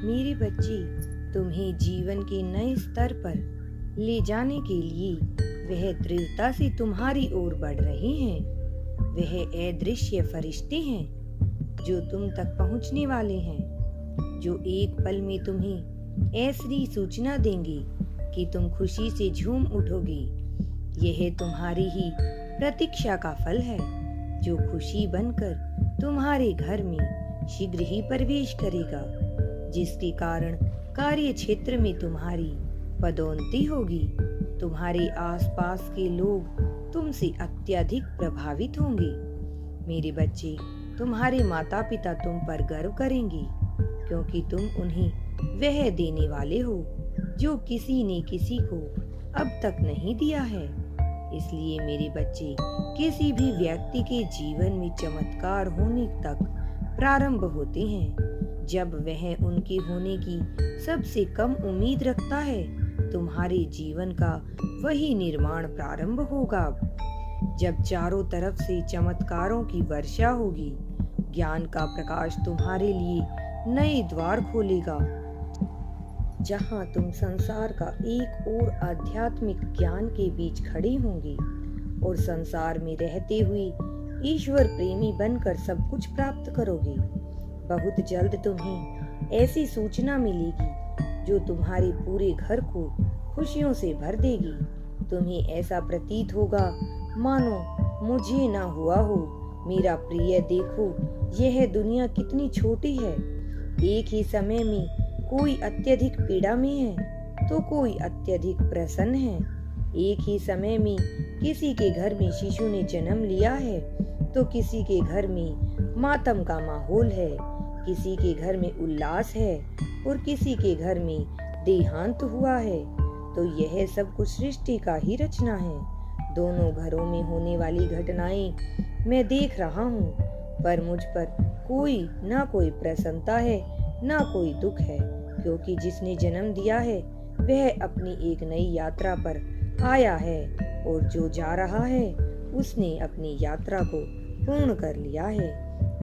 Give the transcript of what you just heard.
मेरे बच्चे तुम्हें जीवन के नए स्तर पर ले जाने के लिए वह दृढ़ता से तुम्हारी ओर बढ़ रहे हैं। वह अदृश्य फरिश्ते हैं जो तुम तक पहुंचने वाले हैं, जो एक पल में तुम्हें ऐसी सूचना देंगे कि तुम खुशी से झूम उठोगे। यह तुम्हारी ही प्रतीक्षा का फल है, जो खुशी बनकर तुम्हारे घर में शीघ्र ही प्रवेश करेगा, जिसके कारण कार्य क्षेत्र में तुम्हारी पदोन्नति होगी। तुम्हारे आसपास के लोग तुमसे अत्यधिक प्रभावित होंगे। मेरे बच्चे, तुम्हारे माता पिता तुम पर गर्व करेंगे, क्योंकि तुम उन्हें वह देने वाले हो जो किसी ने किसी को अब तक नहीं दिया है। इसलिए मेरे बच्चे, किसी भी व्यक्ति के जीवन में चमत्कार होने तक प्रारंभ होते हैं जब वह उनके होने की सबसे कम उम्मीद रखता है। तुम्हारे जीवन का वही निर्माण प्रारंभ होगा जब चारों तरफ से चमत्कारों की वर्षा होगी। ज्ञान का प्रकाश तुम्हारे लिए नए द्वार खोलेगा, जहां तुम संसार का एक और आध्यात्मिक ज्ञान के बीच खड़े होंगे और संसार में रहते हुए ईश्वर प्रेमी बनकर सब कुछ प्राप्त करोगे। बहुत जल्द तुम्हें ऐसी सूचना मिलेगी जो तुम्हारे पूरे घर को खुशियों से भर देगी। तुम्हें ऐसा प्रतीत होगा मानो मुझे ना हुआ हो। मेरा प्रिय, देखो यह दुनिया कितनी छोटी है। एक ही समय में कोई अत्यधिक पीड़ा में है तो कोई अत्यधिक प्रसन्न है। एक ही समय में किसी के घर में शिशु ने जन्म लिया है तो किसी के घर में मातम का माहौल है। किसी के घर में उल्लास है और किसी के घर में देहांत हुआ है। तो यह सब कुछ सृष्टि का ही रचना है। दोनों घरों में होने वाली घटनाएं मैं देख रहा हूँ, पर मुझ पर ना कोई प्रसन्नता है ना कोई दुख है, क्योंकि जिसने जन्म दिया है वह अपनी एक नई यात्रा पर आया है और जो जा रहा है उसने अपनी यात्रा को पूर्ण कर लिया है।